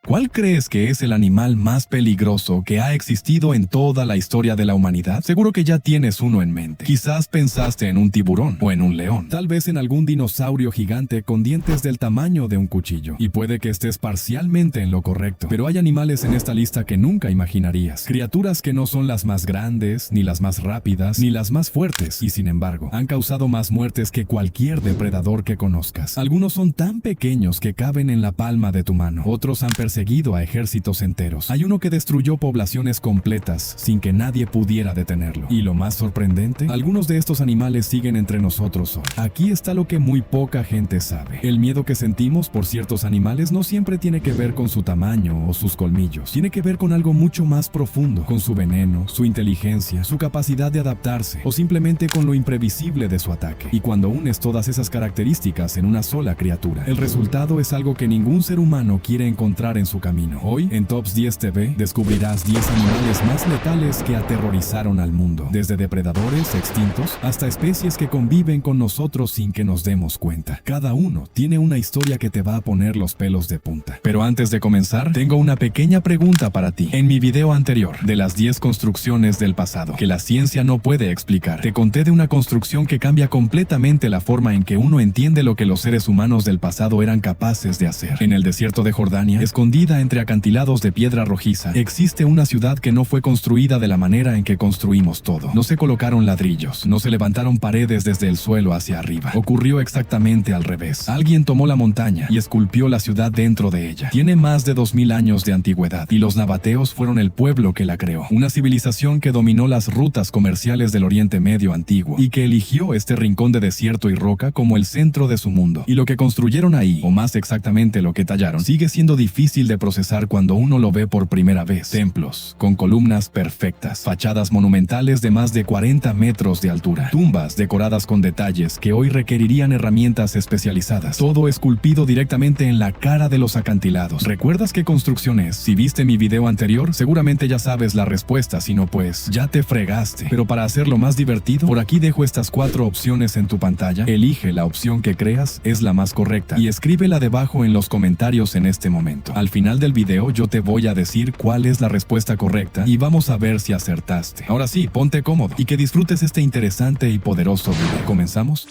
¿Cuál crees que es el animal más peligroso que ha existido en toda la historia de la humanidad? Seguro que ya tienes uno en mente. Quizás pensaste en un tiburón o en un león. Tal vez en algún dinosaurio gigante con dientes del tamaño de un cuchillo. Y puede que estés parcialmente en lo correcto. Pero hay animales en esta lista que nunca imaginarías. Criaturas que no son las más grandes, ni las más rápidas, ni las más fuertes. Y sin embargo, han causado más muertes que cualquier depredador que conozcas. Algunos son tan pequeños que caben en la palma de tu mano. Otros han perseguido a ejércitos enteros. Hay uno que destruyó poblaciones completas sin que nadie pudiera detenerlo. Y lo más sorprendente, algunos de estos animales siguen entre nosotros hoy. Aquí está lo que muy poca gente sabe. El miedo que sentimos por ciertos animales no siempre tiene que ver con su tamaño o sus colmillos. Tiene que ver con algo mucho más profundo, con su veneno, su inteligencia, su capacidad de adaptarse o simplemente con lo imprevisible de su ataque. Y cuando unes todas esas características en una sola criatura, el resultado es algo que ningún ser humano quiere encontrar en su camino. Hoy, en Tops 10 TV, descubrirás 10 animales más letales que aterrorizaron al mundo, desde depredadores extintos hasta especies que conviven con nosotros sin que nos demos cuenta. Cada uno tiene una historia que te va a poner los pelos de punta. Pero antes de comenzar, tengo una pequeña pregunta para ti. En mi video anterior, de las 10 construcciones del pasado que la ciencia no puede explicar, te conté de una construcción que cambia completamente la forma en que uno entiende lo que los seres humanos del pasado eran capaces de hacer. En el desierto de Jordania, escondida entre acantilados de piedra rojiza, existe una ciudad que no fue construida de la manera en que construimos todo. No se colocaron ladrillos, no se levantaron paredes desde el suelo hacia arriba. Ocurrió exactamente al revés. Alguien tomó la montaña y esculpió la ciudad dentro de ella. Tiene más de 2000 años de antigüedad y los nabateos fueron el pueblo que la creó. Una civilización que dominó las rutas comerciales del Oriente Medio antiguo y que eligió este rincón de desierto y roca como el centro de su mundo. Y lo que construyeron ahí, o más exactamente lo que tallaron, sigue siendo difícil de procesar cuando uno lo ve por primera vez. Templos con columnas perfectas, fachadas monumentales de más de 40 metros de altura, tumbas decoradas con detalles que hoy requerirían herramientas especializadas, todo esculpido directamente en la cara de los acantilados. ¿Recuerdas qué construcción es? Si viste mi video anterior, seguramente ya sabes la respuesta, si no pues, ya te fregaste. Pero para hacerlo más divertido, por aquí dejo estas 4 opciones en tu pantalla. Elige la opción que creas es la más correcta y escríbela debajo en los comentarios en este momento. Al final del video yo te voy a decir cuál es la respuesta correcta y vamos a ver si acertaste. Ahora sí, ponte cómodo y que disfrutes este interesante y poderoso video. ¿Comenzamos?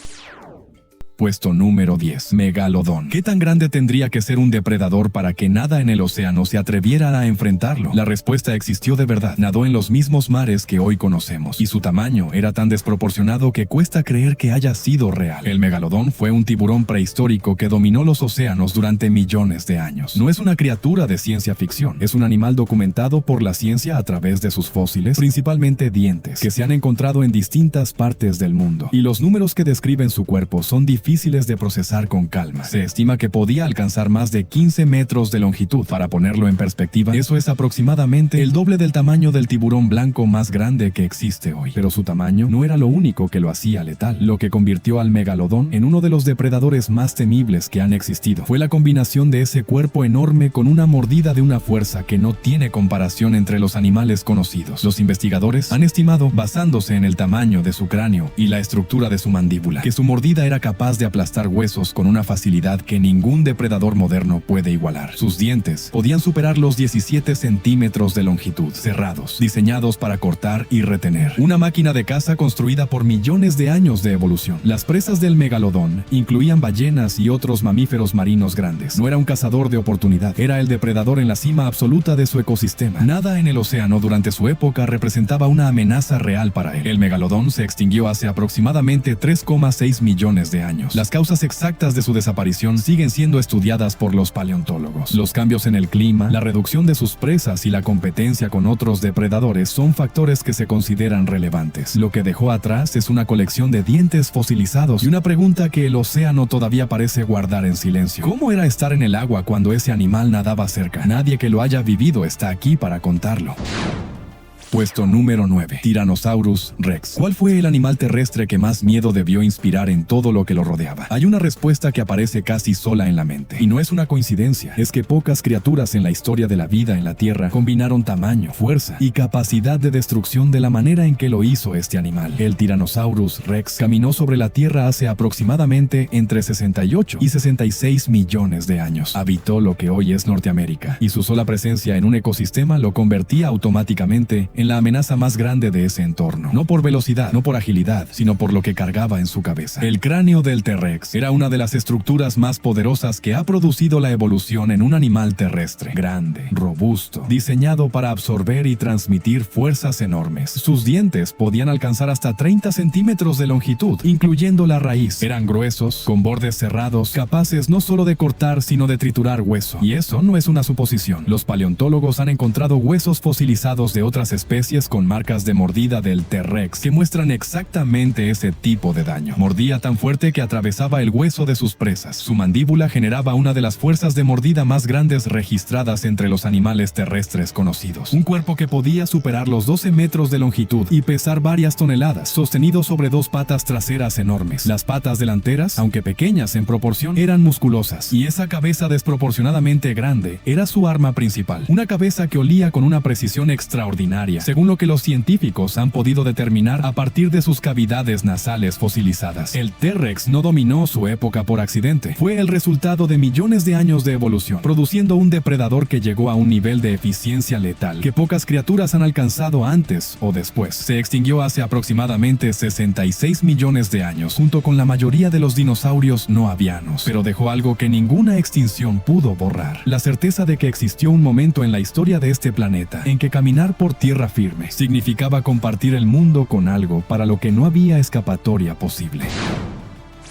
Puesto número 10. Megalodón. ¿Qué tan grande tendría que ser un depredador para que nada en el océano se atreviera a enfrentarlo? La respuesta existió de verdad. Nadó en los mismos mares que hoy conocemos, y su tamaño era tan desproporcionado que cuesta creer que haya sido real. El megalodón fue un tiburón prehistórico que dominó los océanos durante millones de años. No es una criatura de ciencia ficción, es un animal documentado por la ciencia a través de sus fósiles, principalmente dientes, que se han encontrado en distintas partes del mundo. Y los números que describen su cuerpo son difíciles de procesar con calma. Se estima que podía alcanzar más de 15 metros de longitud. Para ponerlo en perspectiva, eso es aproximadamente el doble del tamaño del tiburón blanco más grande que existe hoy. Pero su tamaño no era lo único que lo hacía letal. Lo que convirtió al megalodón en uno de los depredadores más temibles que han existido fue la combinación de ese cuerpo enorme con una mordida de una fuerza que no tiene comparación entre los animales conocidos. Los investigadores han estimado, basándose en el tamaño de su cráneo y la estructura de su mandíbula, que su mordida era capaz de aplastar huesos con una facilidad que ningún depredador moderno puede igualar. Sus dientes podían superar los 17 centímetros de longitud, cerrados, diseñados para cortar y retener. Una máquina de caza construida por millones de años de evolución. Las presas del megalodón incluían ballenas y otros mamíferos marinos grandes. No era un cazador de oportunidad, era el depredador en la cima absoluta de su ecosistema. Nada en el océano durante su época representaba una amenaza real para él. El megalodón se extinguió hace aproximadamente 3,6 millones de años. Las causas exactas de su desaparición siguen siendo estudiadas por los paleontólogos. Los cambios en el clima, la reducción de sus presas y la competencia con otros depredadores son factores que se consideran relevantes. Lo que dejó atrás es una colección de dientes fosilizados y una pregunta que el océano todavía parece guardar en silencio. ¿Cómo era estar en el agua cuando ese animal nadaba cerca? Nadie que lo haya vivido está aquí para contarlo. Puesto número 9. Tyrannosaurus Rex. ¿Cuál fue el animal terrestre que más miedo debió inspirar en todo lo que lo rodeaba? Hay una respuesta que aparece casi sola en la mente. Y no es una coincidencia, es que pocas criaturas en la historia de la vida en la Tierra combinaron tamaño, fuerza y capacidad de destrucción de la manera en que lo hizo este animal. El Tyrannosaurus Rex caminó sobre la Tierra hace aproximadamente entre 68 y 66 millones de años. Habitó lo que hoy es Norteamérica, y su sola presencia en un ecosistema lo convertía automáticamente en la amenaza más grande de ese entorno. No por velocidad, no por agilidad, sino por lo que cargaba en su cabeza. El cráneo del T-Rex era una de las estructuras más poderosas que ha producido la evolución en un animal terrestre. Grande, robusto, diseñado para absorber y transmitir fuerzas enormes. Sus dientes podían alcanzar hasta 30 centímetros de longitud, incluyendo la raíz. Eran gruesos, con bordes cerrados, capaces no solo de cortar, sino de triturar hueso. Y eso no es una suposición. Los paleontólogos han encontrado huesos fosilizados de otras especies con marcas de mordida del T-Rex que muestran exactamente ese tipo de daño. Mordía tan fuerte que atravesaba el hueso de sus presas. Su mandíbula generaba una de las fuerzas de mordida más grandes registradas entre los animales terrestres conocidos. Un cuerpo que podía superar los 12 metros de longitud y pesar varias toneladas, sostenido sobre dos patas traseras enormes. Las patas delanteras, aunque pequeñas en proporción, eran musculosas, y esa cabeza desproporcionadamente grande era su arma principal. Una cabeza que olía con una precisión extraordinaria, según lo que los científicos han podido determinar a partir de sus cavidades nasales fosilizadas. El T-Rex no dominó su época por accidente. Fue el resultado de millones de años de evolución, produciendo un depredador que llegó a un nivel de eficiencia letal que pocas criaturas han alcanzado antes o después. Se extinguió hace aproximadamente 66 millones de años, junto con la mayoría de los dinosaurios no avianos, pero dejó algo que ninguna extinción pudo borrar: la certeza de que existió un momento en la historia de este planeta en que caminar por tierra firme significaba compartir el mundo con algo para lo que no había escapatoria posible.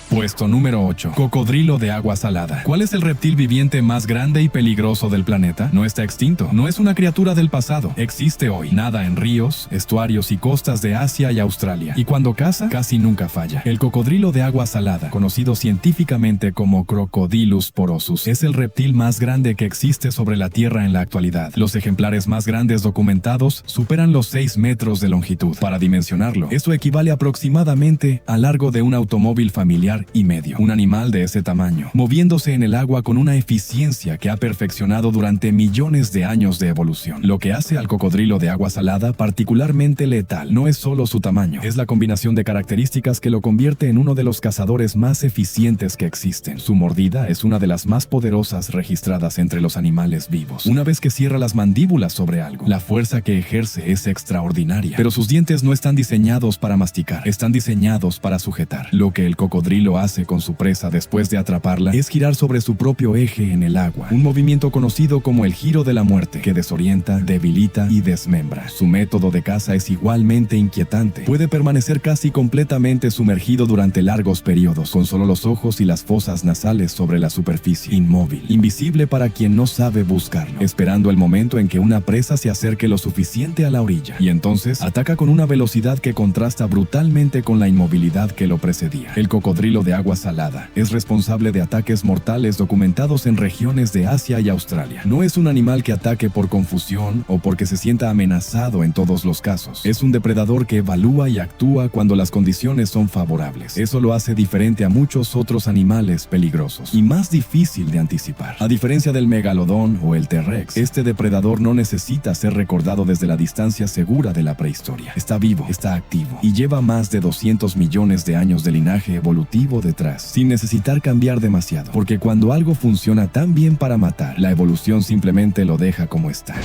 Puesto número 8. Cocodrilo de agua salada. ¿Cuál es el reptil viviente más grande y peligroso del planeta? No está extinto, no es una criatura del pasado, existe hoy. Nada en ríos, estuarios y costas de Asia y Australia, y cuando caza, casi nunca falla. El cocodrilo de agua salada, conocido científicamente como Crocodylus porosus, es el reptil más grande que existe sobre la Tierra en la actualidad. Los ejemplares más grandes documentados superan los 6 metros de longitud. Para dimensionarlo, eso equivale aproximadamente al largo de un automóvil familiar y medio. Un animal de ese tamaño, moviéndose en el agua con una eficiencia que ha perfeccionado durante millones de años de evolución. Lo que hace al cocodrilo de agua salada particularmente letal no es solo su tamaño, es la combinación de características que lo convierte en uno de los cazadores más eficientes que existen. Su mordida es una de las más poderosas registradas entre los animales vivos. Una vez que cierra las mandíbulas sobre algo, la fuerza que ejerce es extraordinaria. Pero sus dientes no están diseñados para masticar, están diseñados para sujetar. Lo que el cocodrilo hace con su presa después de atraparla es girar sobre su propio eje en el agua, un movimiento conocido como el giro de la muerte, que desorienta, debilita y desmembra. Su método de caza es igualmente inquietante. Puede permanecer casi completamente sumergido durante largos periodos, con solo los ojos y las fosas nasales sobre la superficie, inmóvil, invisible para quien no sabe buscarlo, esperando el momento en que una presa se acerque lo suficiente a la orilla, y entonces ataca con una velocidad que contrasta brutalmente con la inmovilidad que lo precedía. El cocodrilo de agua salada es responsable de ataques mortales documentados en regiones de Asia y Australia. No es un animal que ataque por confusión o porque se sienta amenazado en todos los casos. Es un depredador que evalúa y actúa cuando las condiciones son favorables. Eso lo hace diferente a muchos otros animales peligrosos y más difícil de anticipar. A diferencia del megalodón o el T-Rex, este depredador no necesita ser recordado desde la distancia segura de la prehistoria. Está vivo, está activo y lleva más de 200 millones de años de linaje evolutivo detrás, sin necesitar cambiar demasiado, porque cuando algo funciona tan bien para matar, la evolución simplemente lo deja como está.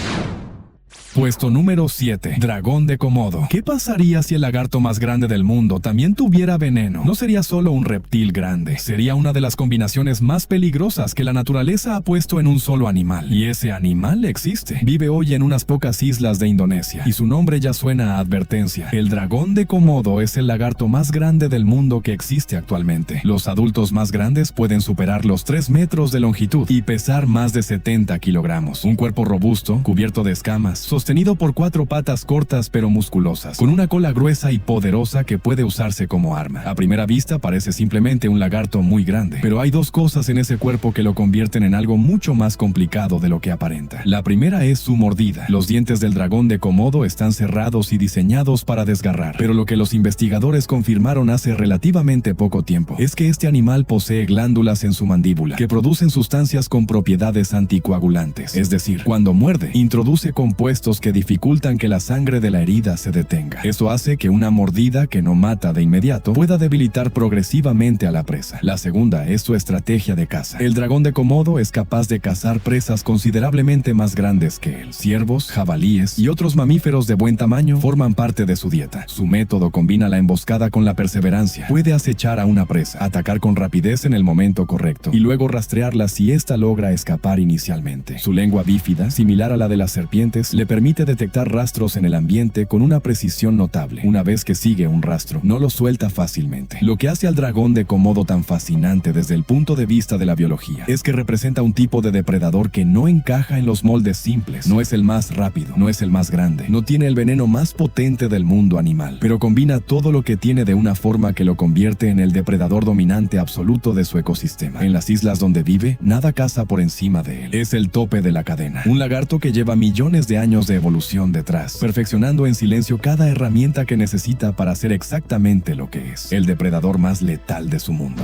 Puesto número 7. Dragón de Komodo. ¿Qué pasaría si el lagarto más grande del mundo también tuviera veneno? No sería solo un reptil grande, sería una de las combinaciones más peligrosas que la naturaleza ha puesto en un solo animal. Y ese animal existe. Vive hoy en unas pocas islas de Indonesia, y su nombre ya suena a advertencia. El dragón de Komodo es el lagarto más grande del mundo que existe actualmente. Los adultos más grandes pueden superar los 3 metros de longitud y pesar más de 70 kilogramos. Un cuerpo robusto, cubierto de escamas, sostenido sostenido por 4 patas cortas pero musculosas, con una cola gruesa y poderosa que puede usarse como arma. A primera vista parece simplemente un lagarto muy grande, pero hay 2 cosas en ese cuerpo que lo convierten en algo mucho más complicado de lo que aparenta. La primera es su mordida. Los dientes del dragón de Komodo están cerrados y diseñados para desgarrar, pero lo que los investigadores confirmaron hace relativamente poco tiempo es que este animal posee glándulas en su mandíbula que producen sustancias con propiedades anticoagulantes. Es decir, cuando muerde, introduce compuestos que dificultan que la sangre de la herida se detenga. Eso hace que una mordida que no mata de inmediato pueda debilitar progresivamente a la presa. La segunda es su estrategia de caza. El dragón de Komodo es capaz de cazar presas considerablemente más grandes que él. Ciervos, jabalíes y otros mamíferos de buen tamaño forman parte de su dieta. Su método combina la emboscada con la perseverancia. Puede acechar a una presa, atacar con rapidez en el momento correcto y luego rastrearla si ésta logra escapar inicialmente. Su lengua bífida, similar a la de las serpientes, le permite detectar rastros en el ambiente con una precisión notable. Una vez que sigue un rastro, no lo suelta fácilmente. Lo que hace al dragón de Komodo tan fascinante desde el punto de vista de la biología es que representa un tipo de depredador que no encaja en los moldes simples. No es el más rápido, no es el más grande, no tiene el veneno más potente del mundo animal, pero combina todo lo que tiene de una forma que lo convierte en el depredador dominante absoluto de su ecosistema. En las islas donde vive, nada caza por encima de él. Es el tope de la cadena. Un lagarto que lleva millones de años de evolución detrás, perfeccionando en silencio cada herramienta que necesita para hacer exactamente lo que es, el depredador más letal de su mundo.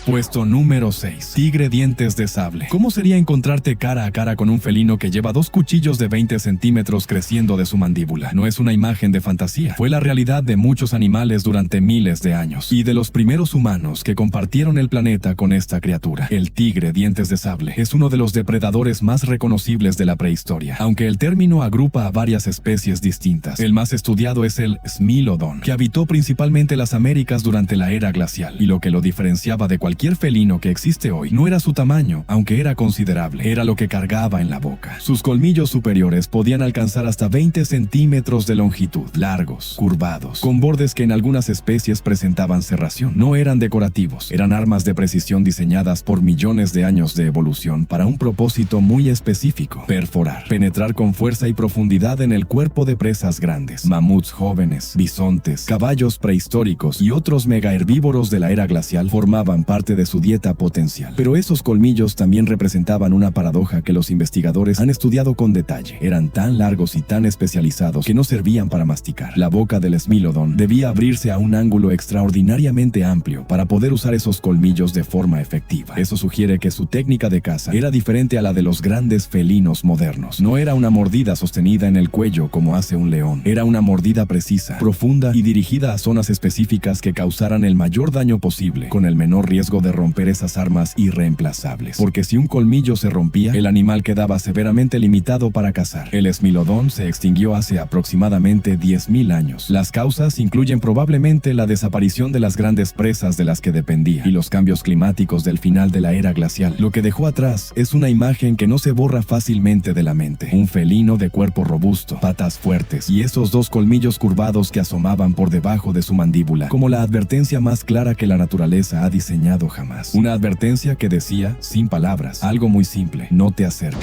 Puesto número 6. Tigre dientes de sable. ¿Cómo sería encontrarte cara a cara con un felino que lleva 2 cuchillos de 20 centímetros creciendo de su mandíbula? No es una imagen de fantasía. Fue la realidad de muchos animales durante miles de años y de los primeros humanos que compartieron el planeta con esta criatura. El tigre dientes de sable es uno de los depredadores más reconocibles de la prehistoria, aunque el término agrupa a varias especies distintas. El más estudiado es el Smilodon, que habitó principalmente las Américas durante la era glacial, y lo que lo diferenciaba de cualquier felino que existe hoy no era su tamaño, aunque era considerable, era lo que cargaba en la boca. Sus colmillos superiores podían alcanzar hasta 20 centímetros de longitud, largos, curvados, con bordes que en algunas especies presentaban serración. No eran decorativos, eran armas de precisión diseñadas por millones de años de evolución para un propósito muy específico: perforar, penetrar con fuerza y profundidad en el cuerpo de presas grandes, mamuts jóvenes, bisontes, caballos prehistóricos y otros megaherbívoros de la era glacial formaban parte de su dieta potencial. Pero esos colmillos también representaban una paradoja que los investigadores han estudiado con detalle. Eran tan largos y tan especializados que no servían para masticar. La boca del Smilodon debía abrirse a un ángulo extraordinariamente amplio para poder usar esos colmillos de forma efectiva. Eso sugiere que su técnica de caza era diferente a la de los grandes felinos modernos. No era una mordida sostenida en el cuello como hace un león. Era una mordida precisa, profunda y dirigida a zonas específicas que causaran el mayor daño posible, con el menor riesgo de romper esas armas irreemplazables. Porque si un colmillo se rompía, el animal quedaba severamente limitado para cazar. El Smilodon se extinguió hace aproximadamente 10.000 años. Las causas incluyen probablemente la desaparición de las grandes presas de las que dependía y los cambios climáticos del final de la era glacial. Lo que dejó atrás es una imagen que no se borra fácilmente de la mente. Un felino de cuerpo robusto, patas fuertes y esos 2 colmillos curvados que asomaban por debajo de su mandíbula, como la advertencia más clara que la naturaleza ha diseñado jamás. Una advertencia que decía, sin palabras, algo muy simple: no te acerques.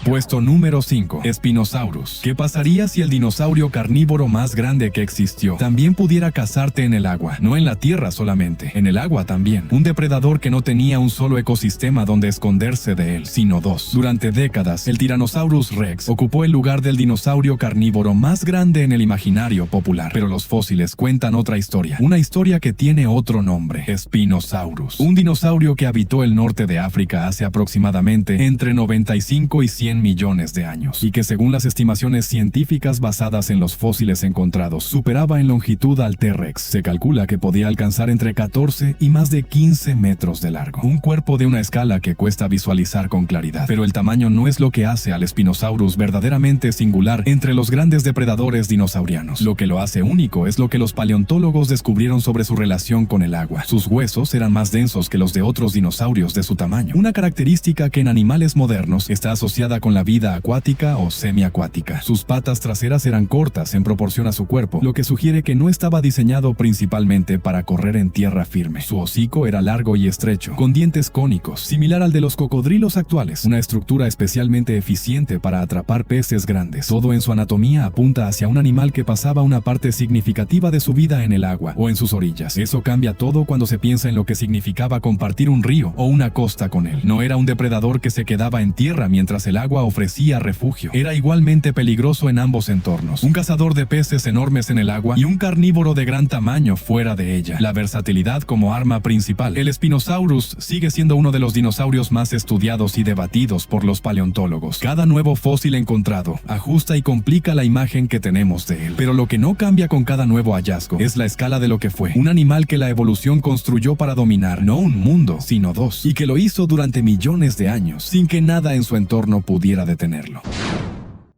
Puesto número 5. Spinosaurus. ¿Qué pasaría si el dinosaurio carnívoro más grande que existió también pudiera cazarte en el agua? No en la tierra solamente, en el agua también. Un depredador que no tenía un solo ecosistema donde esconderse de él, sino 2. Durante décadas, el Tyrannosaurus Rex ocupó el lugar del dinosaurio carnívoro más grande en el imaginario popular. Pero los fósiles cuentan otra historia. Una historia que tiene otro nombre: Spinosaurus. Un dinosaurio que habitó el norte de África hace aproximadamente entre 95 y 100 millones de años, y que según las estimaciones científicas basadas en los fósiles encontrados, superaba en longitud al T-Rex. Se calcula que podía alcanzar entre 14 y más de 15 metros de largo. Un cuerpo de una escala que cuesta visualizar con claridad. Pero el tamaño no es lo que hace al Spinosaurus verdaderamente singular entre los grandes depredadores dinosaurianos. Lo que lo hace único es lo que los paleontólogos descubrieron sobre su relación con el agua. Sus huesos eran más densos que los de otros dinosaurios de su tamaño, una característica que en animales modernos está asociada relacionada con la vida acuática o semiacuática. Sus patas traseras eran cortas en proporción a su cuerpo, lo que sugiere que no estaba diseñado principalmente para correr en tierra firme. Su hocico era largo y estrecho, con dientes cónicos, similar al de los cocodrilos actuales, una estructura especialmente eficiente para atrapar peces grandes. Todo en su anatomía apunta hacia un animal que pasaba una parte significativa de su vida en el agua o en sus orillas. Eso cambia todo cuando se piensa en lo que significaba compartir un río o una costa con él. No era un depredador que se quedaba en tierra mientras el agua ofrecía refugio. Era igualmente peligroso en ambos entornos. Un cazador de peces enormes en el agua y un carnívoro de gran tamaño fuera de ella. La versatilidad como arma principal. El Spinosaurus sigue siendo uno de los dinosaurios más estudiados y debatidos por los paleontólogos. Cada nuevo fósil encontrado ajusta y complica la imagen que tenemos de él. Pero lo que no cambia con cada nuevo hallazgo es la escala de lo que fue. Un animal que la evolución construyó para dominar no un mundo, sino dos, y que lo hizo durante millones de años, sin que nada en su entorno pudiera detenerlo.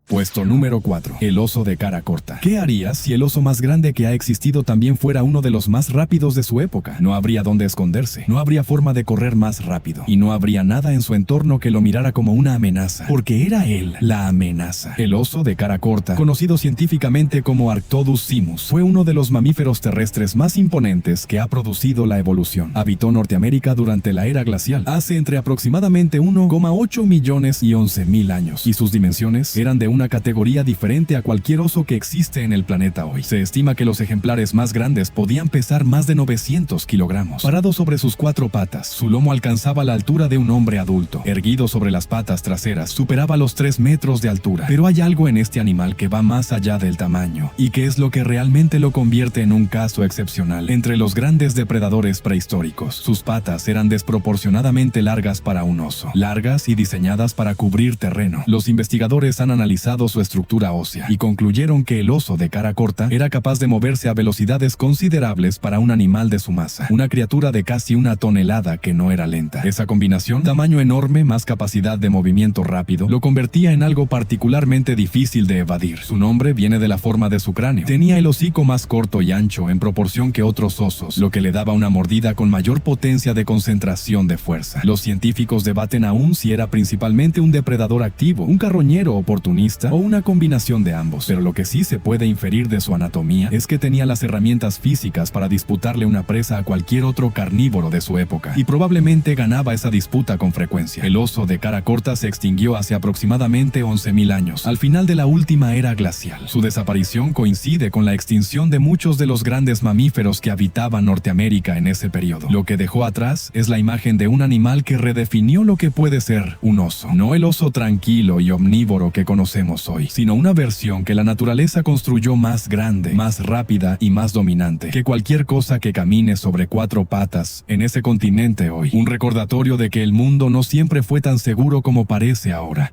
Puesto número 4. El oso de cara corta. ¿Qué harías si el oso más grande que ha existido también fuera uno de los más rápidos de su época? No habría dónde esconderse, no habría forma de correr más rápido, y no habría nada en su entorno que lo mirara como una amenaza, porque era él la amenaza. El oso de cara corta, conocido científicamente como Arctodus simus, fue uno de los mamíferos terrestres más imponentes que ha producido la evolución. Habitó Norteamérica durante la era glacial, hace entre aproximadamente 1,8 millones y 11,000 años, y sus dimensiones eran de una categoría diferente a cualquier oso que existe en el planeta hoy. Se estima que los ejemplares más grandes podían pesar más de 900 kilogramos. Parado sobre sus 4 patas, su lomo alcanzaba la altura de un hombre adulto. Erguido sobre las patas traseras, superaba los 3 metros de altura. Pero hay algo en este animal que va más allá del tamaño, y que es lo que realmente lo convierte en un caso excepcional entre los grandes depredadores prehistóricos. Sus patas eran desproporcionadamente largas para un oso, largas y diseñadas para cubrir terreno. Los investigadores han analizado su estructura ósea y concluyeron que el oso de cara corta era capaz de moverse a velocidades considerables para un animal de su masa, una criatura de casi 1 tonelada que no era lenta. Esa combinación, tamaño enorme más capacidad de movimiento rápido, lo convertía en algo particularmente difícil de evadir. Su nombre viene de la forma de su cráneo. Tenía el hocico más corto y ancho en proporción que otros osos, lo que le daba una mordida con mayor potencia de concentración de fuerza. Los científicos debaten aún si era principalmente un depredador activo, un carroñero oportunista o una combinación de ambos, pero lo que sí se puede inferir de su anatomía es que tenía las herramientas físicas para disputarle una presa a cualquier otro carnívoro de su época, y probablemente ganaba esa disputa con frecuencia. El oso de cara corta se extinguió hace aproximadamente 11,000 años, al final de la última era glacial. Su desaparición coincide con la extinción de muchos de los grandes mamíferos que habitaban Norteamérica en ese periodo. Lo que dejó atrás es la imagen de un animal que redefinió lo que puede ser un oso. No el oso tranquilo y omnívoro que conocemos hoy, sino una versión que la naturaleza construyó más grande, más rápida y más dominante que cualquier cosa que camine sobre 4 patas en ese continente hoy. Un recordatorio de que el mundo no siempre fue tan seguro como parece ahora.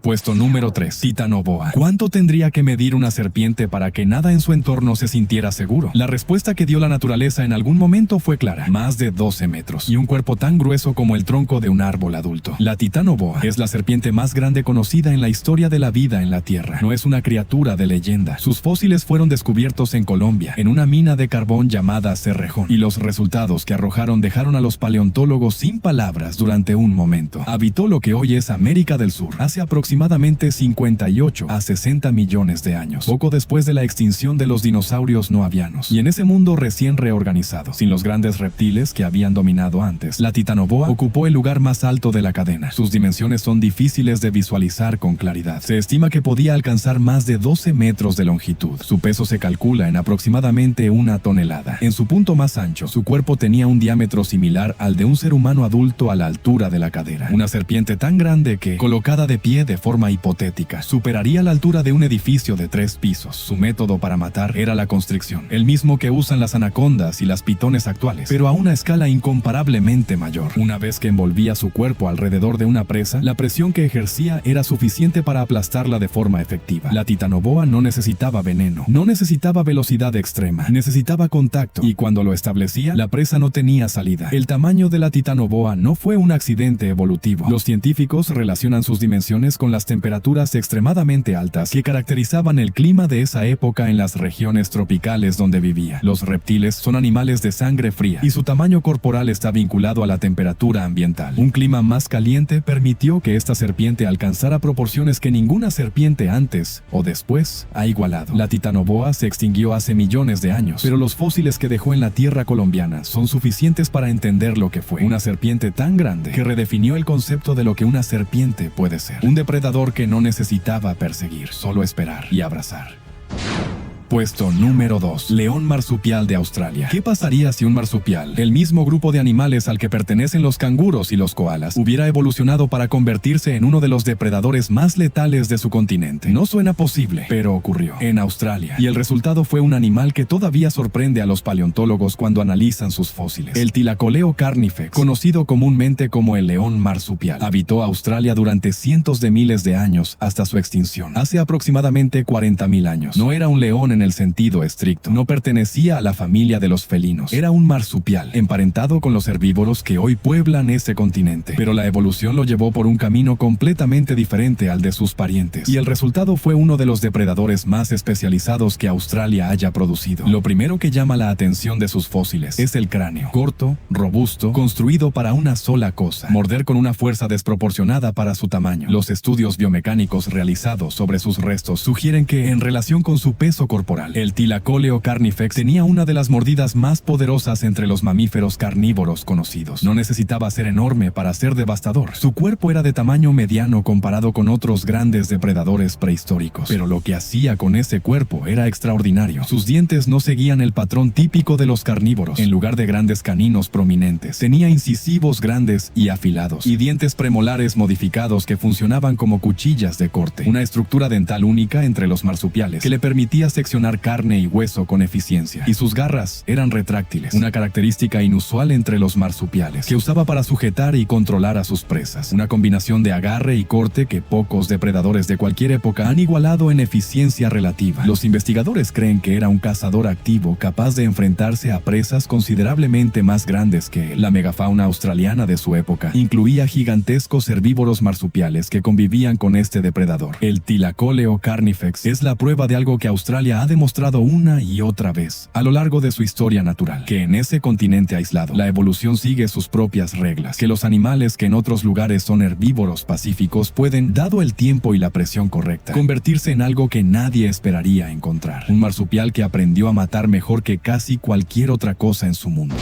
Puesto número 3. Titanoboa. ¿Cuánto tendría que medir una serpiente para que nada en su entorno se sintiera seguro? La respuesta que dio la naturaleza en algún momento fue clara: más de 12 metros y un cuerpo tan grueso como el tronco de un árbol adulto. La Titanoboa es la serpiente más grande conocida en la historia de la vida en la Tierra. No es una criatura de leyenda. Sus fósiles fueron descubiertos en Colombia, en una mina de carbón llamada Cerrejón, y los resultados que arrojaron dejaron a los paleontólogos sin palabras durante un momento. Habitó lo que hoy es América del Sur hace aproximadamente 58 a 60 millones de años, poco después de la extinción de los dinosaurios no avianos. Y en ese mundo recién reorganizado, sin los grandes reptiles que habían dominado antes, la Titanoboa ocupó el lugar más alto de la cadena. Sus dimensiones son difíciles de visualizar con claridad. Se estima que podía alcanzar más de 12 metros de longitud. Su peso se calcula en aproximadamente 1 tonelada. En su punto más ancho, su cuerpo tenía un diámetro similar al de un ser humano adulto a la altura de la cadera. Una serpiente tan grande que, colocada de pie de forma hipotética, superaría la altura de un edificio de 3 pisos. Su método para matar era la constricción, el mismo que usan las anacondas y las pitones actuales, pero a una escala incomparablemente mayor. Una vez que envolvía su cuerpo alrededor de una presa, la presión que ejercía era suficiente para aplastarla de forma efectiva. La Titanoboa no necesitaba veneno, no necesitaba velocidad extrema, necesitaba contacto, y cuando lo establecía, la presa no tenía salida. El tamaño de la Titanoboa no fue un accidente evolutivo. Los científicos relacionan sus dimensiones con con las temperaturas extremadamente altas que caracterizaban el clima de esa época en las regiones tropicales donde vivía. Los reptiles son animales de sangre fría y su tamaño corporal está vinculado a la temperatura ambiental. Un clima más caliente permitió que esta serpiente alcanzara proporciones que ninguna serpiente antes o después ha igualado. La titanoboa se extinguió hace millones de años, pero los fósiles que dejó en la tierra colombiana son suficientes para entender lo que fue. Una serpiente tan grande que redefinió el concepto de lo que una serpiente puede ser. Un depredador que no necesitaba perseguir, solo esperar y abrazar. Puesto número 2. León marsupial de Australia. ¿Qué pasaría si un marsupial, el mismo grupo de animales al que pertenecen los canguros y los koalas, hubiera evolucionado para convertirse en uno de los depredadores más letales de su continente? No suena posible, pero ocurrió en Australia, y el resultado fue un animal que todavía sorprende a los paleontólogos cuando analizan sus fósiles. El Thylacoleo carnifex, conocido comúnmente como el león marsupial, habitó Australia durante cientos de miles de años hasta su extinción, hace aproximadamente 40.000 años. No era un león en el sentido estricto. No pertenecía a la familia de los felinos. Era un marsupial, emparentado con los herbívoros que hoy pueblan ese continente. Pero la evolución lo llevó por un camino completamente diferente al de sus parientes, y el resultado fue uno de los depredadores más especializados que Australia haya producido. Lo primero que llama la atención de sus fósiles es el cráneo, corto, robusto, construido para una sola cosa: morder con una fuerza desproporcionada para su tamaño. Los estudios biomecánicos realizados sobre sus restos sugieren que, en relación con su peso corporal, el Thylacoleo carnifex tenía una de las mordidas más poderosas entre los mamíferos carnívoros conocidos. No necesitaba ser enorme para ser devastador. Su cuerpo era de tamaño mediano comparado con otros grandes depredadores prehistóricos. Pero lo que hacía con ese cuerpo era extraordinario. Sus dientes no seguían el patrón típico de los carnívoros. En lugar de grandes caninos prominentes, tenía incisivos grandes y afilados, y dientes premolares modificados que funcionaban como cuchillas de corte. Una estructura dental única entre los marsupiales que le permitía seccionar carne y hueso con eficiencia, y sus garras eran retráctiles, una característica inusual entre los marsupiales, que usaba para sujetar y controlar a sus presas. Una combinación de agarre y corte que pocos depredadores de cualquier época han igualado en eficiencia relativa. Los investigadores creen que era un cazador activo capaz de enfrentarse a presas considerablemente más grandes que él. La megafauna australiana de su época incluía gigantescos herbívoros marsupiales que convivían con este depredador. El Thylacoleo carnifex es la prueba de algo que Australia ha demostrado una y otra vez a lo largo de su historia natural: que en ese continente aislado, la evolución sigue sus propias reglas, que los animales que en otros lugares son herbívoros pacíficos pueden, dado el tiempo y la presión correcta, convertirse en algo que nadie esperaría encontrar. Un marsupial que aprendió a matar mejor que casi cualquier otra cosa en su mundo.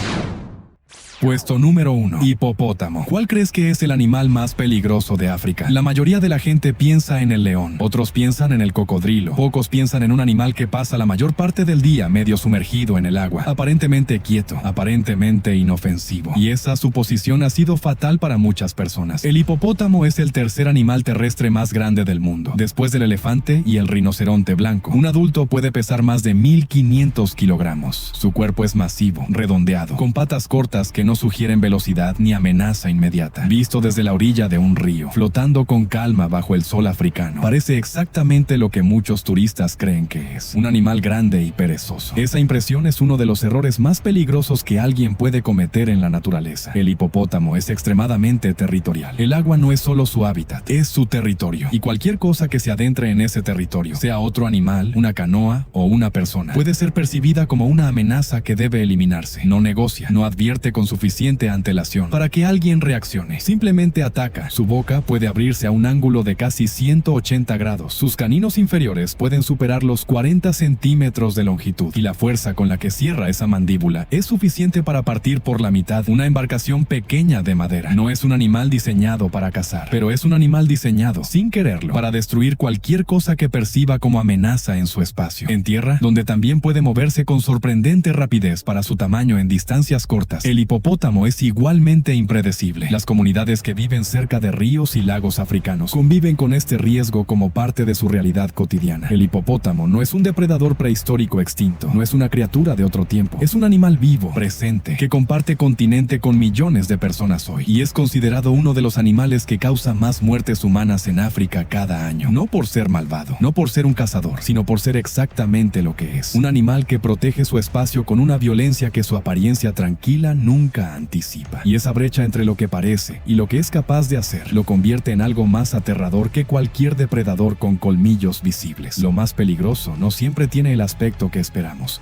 Puesto número 1. Hipopótamo. ¿Cuál crees que es el animal más peligroso de África? La mayoría de la gente piensa en el león, otros piensan en el cocodrilo, pocos piensan en un animal que pasa la mayor parte del día medio sumergido en el agua, aparentemente quieto, aparentemente inofensivo. Y esa suposición ha sido fatal para muchas personas. El hipopótamo es el tercer animal terrestre más grande del mundo, después del elefante y el rinoceronte blanco. Un adulto puede pesar más de 1.500 kilogramos. Su cuerpo es masivo, redondeado, con patas cortas que no sugieren velocidad ni amenaza inmediata. Visto desde la orilla de un río, flotando con calma bajo el sol africano, parece exactamente lo que muchos turistas creen que es: un animal grande y perezoso. Esa impresión es uno de los errores más peligrosos que alguien puede cometer en la naturaleza. El hipopótamo es extremadamente territorial. El agua no es solo su hábitat, es su territorio, y cualquier cosa que se adentre en ese territorio, sea otro animal, una canoa o una persona, puede ser percibida como una amenaza que debe eliminarse. No negocia, no advierte con suficiente antelación para que alguien reaccione. Simplemente ataca. Su boca puede abrirse a un ángulo de casi 180 grados. Sus caninos inferiores pueden superar los 40 centímetros de longitud, y la fuerza con la que cierra esa mandíbula es suficiente para partir por la mitad una embarcación pequeña de madera. No es un animal diseñado para cazar, pero es un animal diseñado, sin quererlo, para destruir cualquier cosa que perciba como amenaza en su espacio. En tierra, donde también puede moverse con sorprendente rapidez para su tamaño en distancias cortas, el hipopótamo es igualmente impredecible. Las comunidades que viven cerca de ríos y lagos africanos conviven con este riesgo como parte de su realidad cotidiana. El hipopótamo no es un depredador prehistórico extinto, no es una criatura de otro tiempo, es un animal vivo, presente, que comparte continente con millones de personas hoy, y es considerado uno de los animales que causa más muertes humanas en África cada año. No por ser malvado, no por ser un cazador, sino por ser exactamente lo que es: un animal que protege su espacio con una violencia que su apariencia tranquila nunca nunca anticipa. Y esa brecha entre lo que parece y lo que es capaz de hacer lo convierte en algo más aterrador que cualquier depredador con colmillos visibles. Lo más peligroso no siempre tiene el aspecto que esperamos.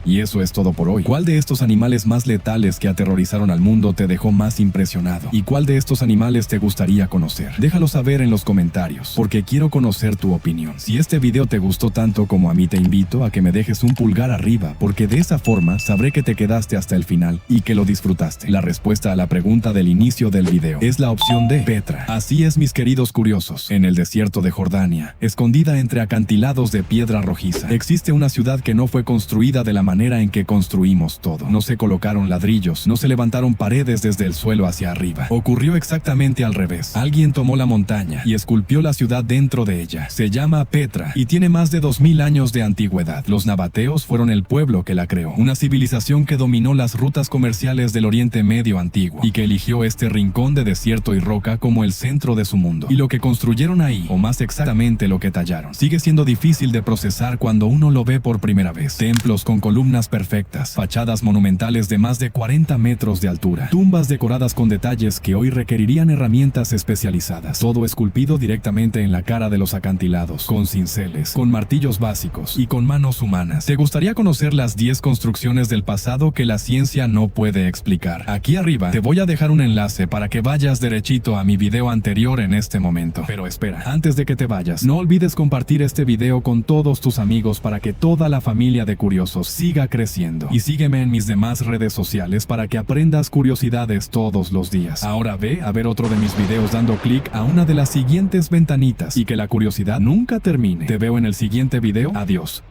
Y eso es todo por hoy. ¿Cuál de estos animales más letales que aterrorizaron al mundo te dejó más impresionado? ¿Y cuál de estos animales te gustaría conocer? Déjalo saber en los comentarios, porque quiero conocer tu opinión. Si este video te gustó tanto como a mí, te invito a que me dejes un pulgar arriba, porque de esa forma sabré que te quedaste hasta el final y que lo disfrutaste. La respuesta a la pregunta del inicio del video es la opción D, Petra. Así es, mis queridos curiosos. En el desierto de Jordania, escondida entre acantilados de piedra rojiza, existe una ciudad que no fue construida de la manera en que construimos todo. No se colocaron ladrillos, no se levantaron paredes desde el suelo hacia arriba. Ocurrió exactamente al revés. Alguien tomó la montaña y esculpió la ciudad dentro de ella. Se llama Petra y tiene más de 2000 años de antigüedad. Los nabateos fueron el pueblo que la creó, una civilización que dominó las rutas comerciales del Oriente Medio antiguo y que eligió este rincón de desierto y roca como el centro de su mundo. Y lo que construyeron ahí, o más exactamente lo que tallaron, sigue siendo difícil de procesar cuando uno lo ve por primera vez. Templos con columnas perfectas, fachadas monumentales de más de 40 metros de altura, tumbas decoradas con detalles que hoy requerirían herramientas especializadas, todo esculpido directamente en la cara de los acantilados, con cinceles, con martillos básicos y con manos humanas. ¿Te gustaría conocer las 10 construcciones del pasado que la ciencia no puede explicar? Aquí arriba te voy a dejar un enlace para que vayas derechito a mi video anterior en este momento. Pero espera, antes de que te vayas, no olvides compartir este video con todos tus amigos para que toda la familia de curiosos siga creciendo. Y sígueme en mis demás redes sociales para que aprendas curiosidades todos los días. Ahora ve a ver otro de mis videos dando clic a una de las siguientes ventanitas y que la curiosidad nunca termine. Te veo en el siguiente video. Adiós.